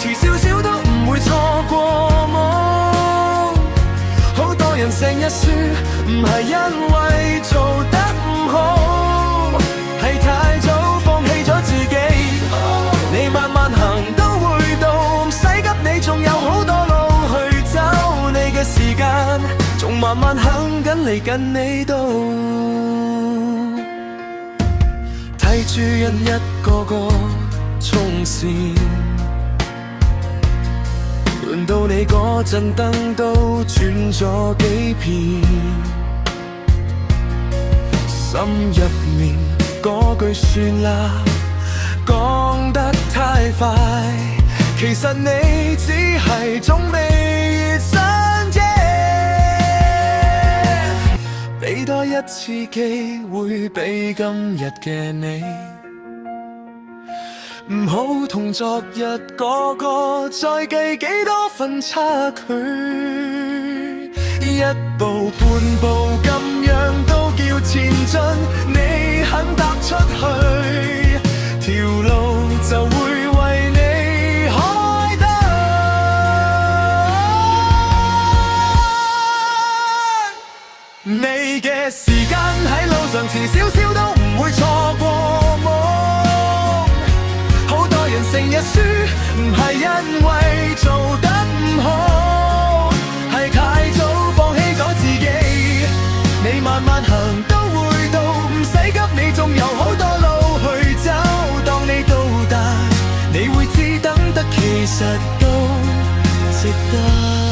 遲少少都唔會錯過夢。好多人成日輸，唔係因為做得唔好，係太早放棄咗自己。你慢慢行都會到，唔使急，你仲有好多路去走。你嘅時間仲慢慢行緊嚟緊你度，睇住人一個個衝線，輪到你嗰陣燈都轉咗幾片，心入面嗰句算啦，講得太快，其實你只係仲未真啫。俾多一次機會俾今日嘅你，唔好同昨日嗰個再計幾多分差距，一步半步咁樣都叫前進。你肯踏出去，條路就會為你開燈。你嘅時間喺路上遲少少都唔會錯過夢。成日輸唔係因為做得唔好，係太早放棄咗自己。你慢慢行都會到，唔使急，你仲有好多路去走。當你到達，你會知等得其實都值得。